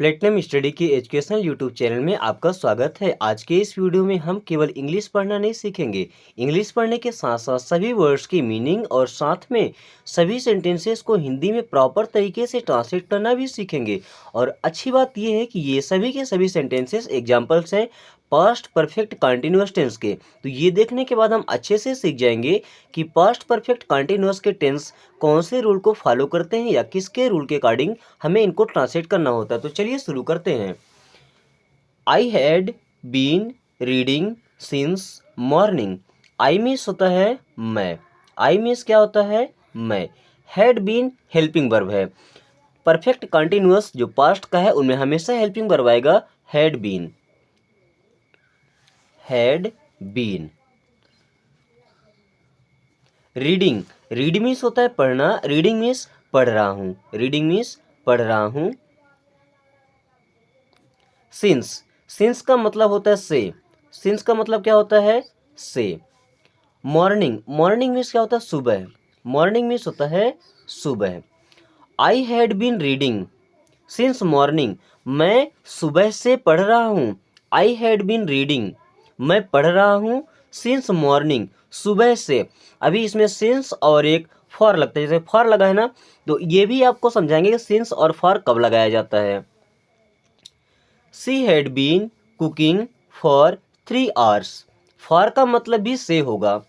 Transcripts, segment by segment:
Platinum study के educational YouTube channel में आपका स्वागत है। आज के इस वीडियो में हम केवल इंग्लिश पढ़ना नहीं सीखेंगे, इंग्लिश पढ़ने के साथ साथ सभी वर्ड्स की मीनिंग और साथ में सभी सेंटेंसेस को हिंदी में प्रॉपर तरीके से ट्रांसलेट करना भी सीखेंगे। और अच्छी बात यह है कि ये सभी के सभी सेंटेंसेस एग्जाम्पल्स हैं पास्ट परफेक्ट कंटिन्यूअस टेंस के। तो ये देखने के बाद हम अच्छे से सीख जाएंगे कि पास्ट परफेक्ट कंटिन्यूअस के टेंस कौन से रूल को फॉलो करते हैं या किसके रूल के अकॉर्डिंग हमें इनको ट्रांसलेट करना होता है। तो चलिए शुरू करते हैं। I had been reading since morning. I means होता है मैं, आई मीन्स क्या होता है मैं। हैड बीन हेल्पिंग वर्ब है। परफेक्ट कंटिन्यूअस जो पास्ट का है उनमें हमेशा हेल्पिंग वर्ब आएगा had been, had been. Reading, read means होता है पढ़ना, रीडिंग मीन्स पढ़ रहा हूं, रीडिंग मीन्स पढ़ रहा हूं। सिंस, सिंस का मतलब होता है से, सिंस का मतलब क्या होता है से। मॉर्निंग, मॉर्निंग मीन्स क्या होता है सुबह, मॉर्निंग मीन्स होता है सुबह। I had been reading since morning, मैं सुबह से पढ़ रहा हूं। आई हैड बीन रीडिंग, मैं पढ़ रहा हूं सिंस मॉर्निंग, सुबह से। अभी इसमें सिंस और एक फॉर लगता है, जैसे फॉर लगा है ना, तो ये भी आपको समझाएंगे कि सिंस और फॉर कब लगाया जाता है। She had been cooking for 3 hours। For का मतलब भी से होगा।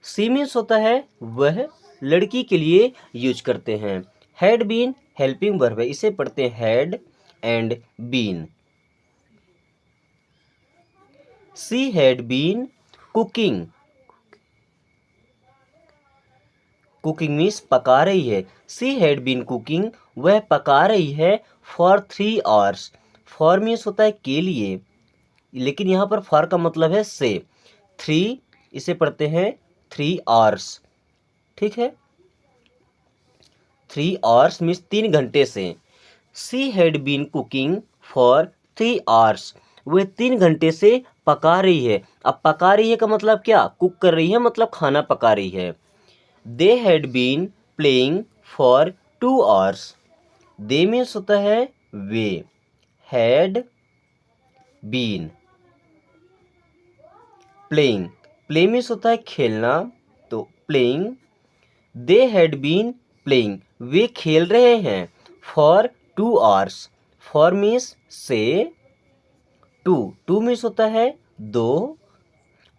सी मीन्स होता है वह, लड़की के लिए यूज करते हैं। हैड बीन हेल्पिंग वर्ब है, इसे पढ़ते हैं had and been. She had been cooking, cooking means पका रही है। शी हैड बीन कुकिंग, वह पका रही है फॉर 3 hours। फॉर मीन्स होता है के लिए, लेकिन यहाँ पर फॉर का मतलब है से। 3 इसे पढ़ते हैं 3 hours, ठीक है। 3 hours मीन्स 3 घंटे से। She had been cooking for 3 hours, वह 3 घंटे से पका रही है। अब पका रही है का मतलब क्या, कुक कर रही है मतलब खाना पका रही है। They had been playing for 2 hours। They means होता है वे, had been playing, play means होता है खेलना, तो playing. They had been playing, वे खेल रहे हैं फॉर 2 hours। फॉर मीन्स से, टू, टू मीन्स होता है 2,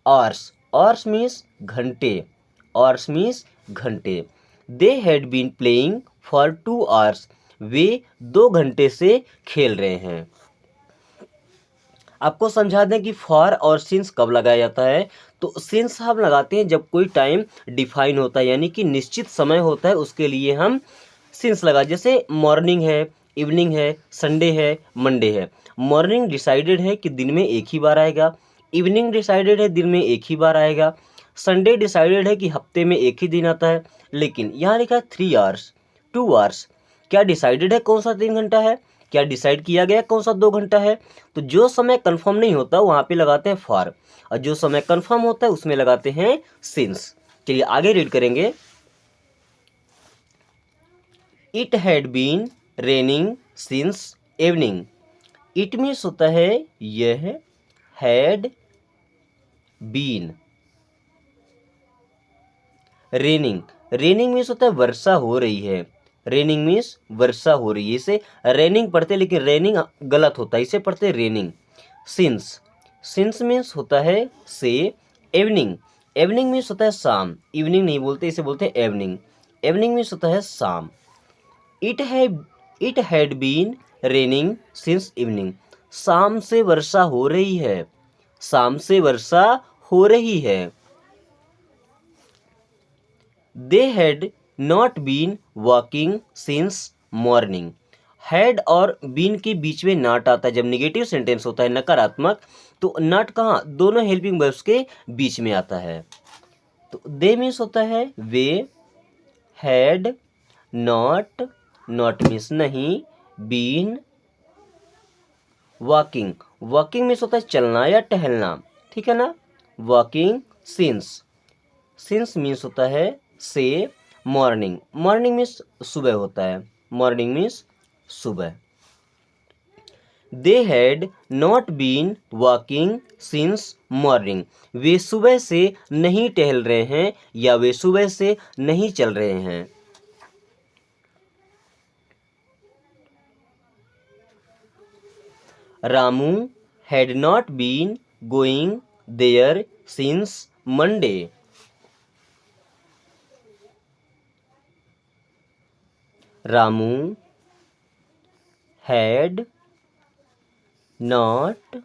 hours, hours मीन्स घंटे, hours मीन्स घंटे। They had been playing for 2 hours, वे 2 घंटे से खेल रहे हैं। आपको समझा दें कि फॉर और सिंस कब लगाया जाता है। तो सिंस हम लगाते हैं जब कोई टाइम डिफाइन होता है, यानी कि निश्चित समय होता है, उसके लिए हम सिंस लगा। जैसे मॉर्निंग है, इवनिंग है, संडे है, मंडे है। मॉर्निंग डिसाइडेड है कि दिन में एक ही बार आएगा, इवनिंग डिसाइडेड है दिन में एक ही बार आएगा, संडे डिसाइडेड है कि हफ्ते में एक ही दिन आता है। लेकिन यहाँ लिखा है 3 hours 2 hours, क्या डिसाइडेड है कौन सा 3 घंटा है, क्या डिसाइड किया गया कौन सा 2 घंटा है। तो जो समय कंफर्म नहीं होता वहाँ पे लगाते हैं फॉर, और जो समय कंफर्म होता है उसमें लगाते हैं सिंस। चलिए आगे रीड करेंगे। It had been raining since evening. It means होता है यह, had been raining, raining means होता है वर्षा हो रही है, रेनिंग मीन्स वर्षा हो रही है। इसे रेनिंग पढ़ते हैं लेकिन रेनिंग गलत होता है, इसे पढ़ते हैं रेनिंग। सिंस, सिंस मीन्स होता है से। एवनिंग, एवनिंग मीन्स होता है शाम, इवनिंग नहीं बोलते, इसे बोलते हैं एवनिंग। एवनिंग मीन्स होता है शाम। It had been raining since evening, शाम से वर्षा हो रही है, शाम से वर्षा हो रही है। They had not been walking since morning. Had और बीन के बीच में नॉट आता है जब निगेटिव सेंटेंस होता है, नकारात्मक, तो नॉट कहाँ, दोनों हेल्पिंग वर्ब्स के बीच में आता है। तो दे मीन्स होता है वे, हैड नॉट, नॉट मीन्स नहीं, बीन वॉकिंग, वॉकिंग मीन्स होता है चलना या टहलना, ठीक है ना। वॉकिंग सिंस, सिंस मीन्स होता है से। मॉर्निंग, मॉर्निंग मीन्स सुबह होता है, मॉर्निंग मीन्स सुबह। They had not been walking since morning. वे सुबह से नहीं टहल रहे हैं या वे सुबह से नहीं चल रहे हैं। Ramu had not been going there since Monday. Ramu had not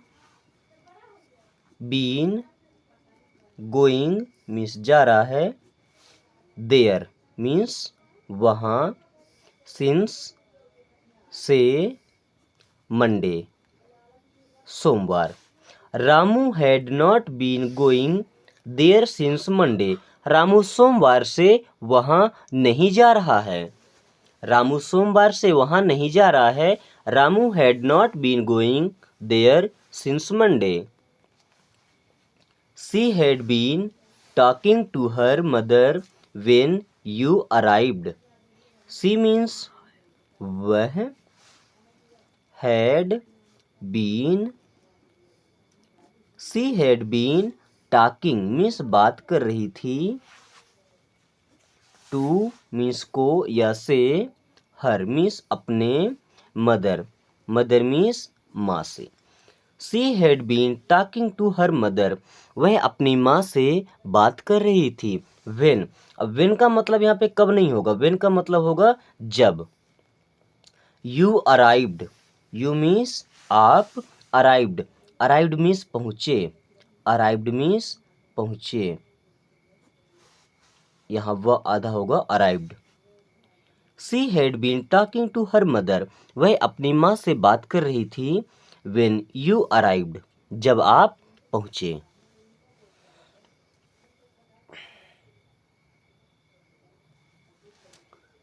been going means जा रहा है, देयर मीन्स वहाँ, सिंस से, मंडे सोमवार। Ramu had not been going there since Monday. Ramu सोमवार से वहाँ नहीं जा रहा है। रामू सोमवार से वहाँ नहीं जा रहा है। Ramu had not been going there since Monday. She had been talking to her mother when you arrived. She means वह, had been, she had been talking means बात कर रही थी, to means को या से, her means अपने, mother, mother means माँ से। She had been talking to her mother. वह अपनी माँ से बात कर रही थी। When, अब when का मतलब यहाँ पे कब नहीं होगा, when का मतलब होगा जब। You arrived, you means आप, arrived, arrived means पहुँचे, arrived means पहुँचे, यहाँ वह आधा होगा arrived। She had been talking to her mother. वह अपनी माँ से बात कर रही थी। When you arrived, जब आप पहुँचे।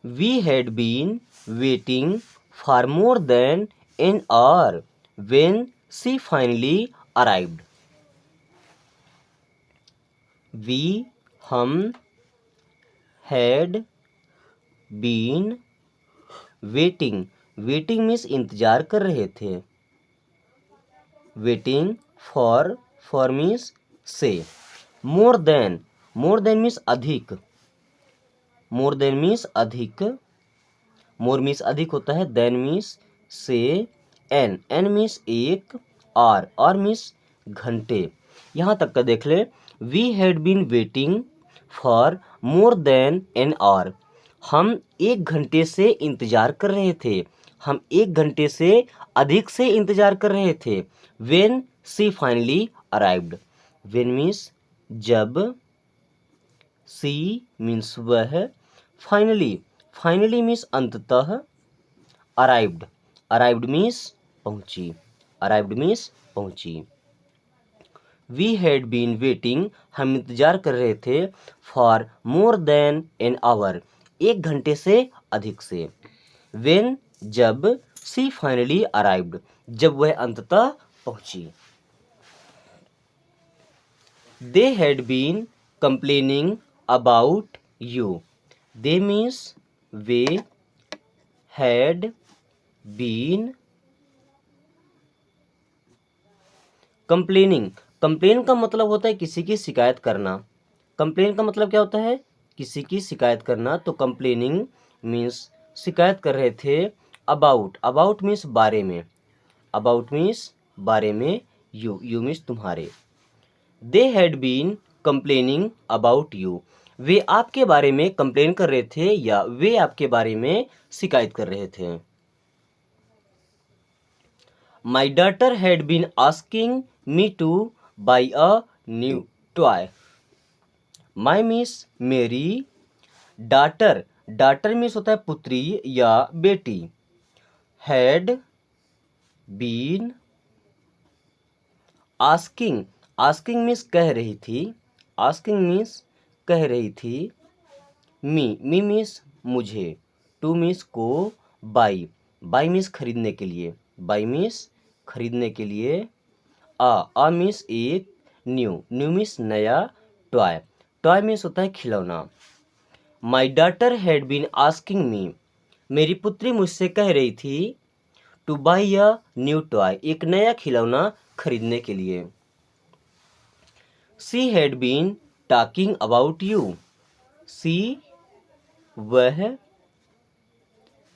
We had been waiting for more than an hour when she finally arrived. We हम had been waiting, waiting means इंतजार कर रहे थे। waiting for means से। more than means अधिक, more than means अधिक, more means अधिक होता है, than means से, n means एक, r means घंटे। यहाँ तक का देख ले। we had been waiting for more than an hour. हम 1 घंटे से इंतजार कर रहे थे, हम 1 घंटे से अधिक से इंतजार कर रहे थे। When she finally arrived. When means जब, she means वह, finally means अंततः, arrived means पहुंची। We had been waiting, हम इंतजार कर रहे थे, for more than an hour, 1 घंटे से अधिक से। When जब, she finally arrived, जब वह अंततः पहुंची। They had been complaining about you. They means way, had been complaining. Complain का मतलब होता है किसी की शिकायत करना। कंप्लेन का मतलब क्या होता है, किसी की शिकायत करना। तो कंप्लेनिंग मीन्स शिकायत कर रहे थे। अबाउट मीन्स बारे में, बारे में। यू मीन्स तुम्हारे। They had been complaining about you. वे आपके बारे में कंप्लेन कर रहे थे या वे आपके बारे में शिकायत कर रहे थे। My daughter had been asking me to buy a new toy. My means मेरी, डाटर मीन्स होता है पुत्री या बेटी। हैड बीन आस्किंग मीन्स कह रही थी। मी मीन्स मुझे। टू मीन्स को। बाई मीन्स खरीदने के लिए। आ मीन्स एक। न्यू मीन्स नया। टॉय मीन्स होता है खिलौना। My daughter had been asking me, मेरी पुत्री मुझसे कह रही थी, to buy a new toy, एक नया खिलौना खरीदने के लिए। She had been talking about you, she वह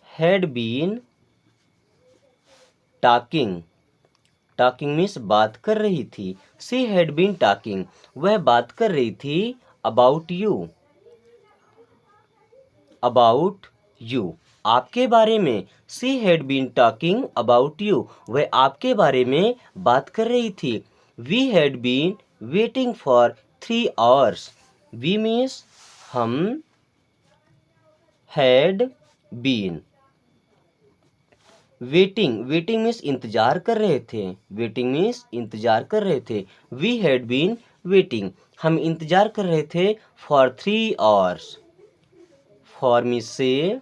had been talking, talking means बात कर रही थी, शी हैड बीन टॉकिंग वह बात कर रही थी, अबाउट यू, अबाउट यू आपके बारे में, she had been talking about you वह आपके बारे में बात कर रही थी। We had been waiting for 3 hours, we means हम, had been waiting, waiting means इंतजार कर रहे थे, वेटिंग मीन्स इंतजार कर रहे थे। वी हैड बीन वेटिंग हम इंतजार कर रहे थे, फॉर 3 आवर्स, फॉर मीन्स से,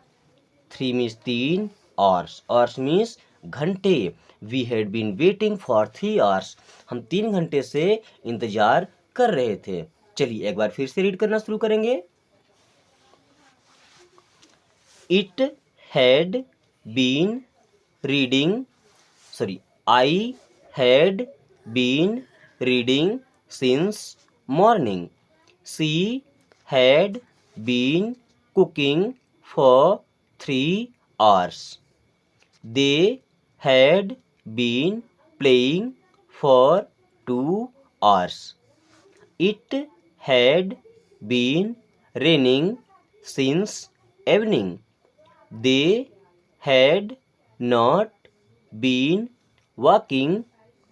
3 मीन्स 3, आवर्स मीन्स घंटे। We had been waiting for 3 hours हम 3 घंटे से इंतजार कर रहे थे। चलिए एक बार फिर से रीड करना शुरू करेंगे। It had been reading, sorry, I had been reading since morning, she had been cooking for 3 hours. They had been playing for 2 hours. It had been raining since evening. They had not been walking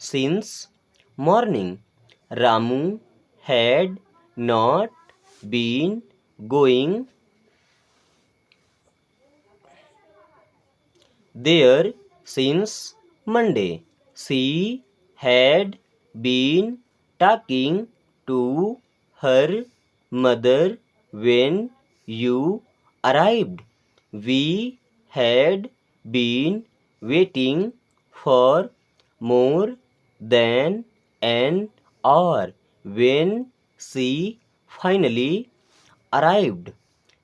since morning. Ramu had not been going there since Monday. She had been talking to her mother when you arrived. We had been waiting for more than an hour when she finally arrived.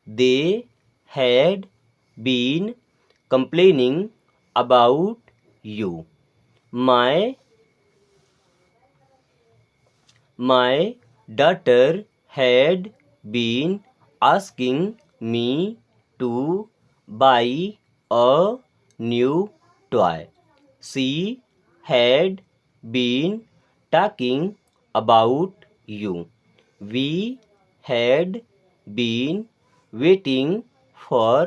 They had been complaining about you. My daughter had been asking me to buy a new toy. She had been talking about you. We had been waiting for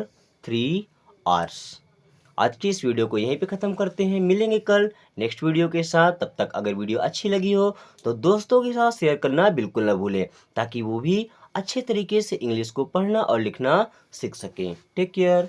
3 hours. आज की इस video को यहीं पे ख़त्म करते हैं, मिलेंगे कल नेक्स्ट वीडियो के साथ। तब तक अगर वीडियो अच्छी लगी हो तो दोस्तों के साथ शेयर करना बिल्कुल ना भूलें, ताकि वो भी अच्छे तरीके से इंग्लिश को पढ़ना और लिखना सीख सकें। Take care.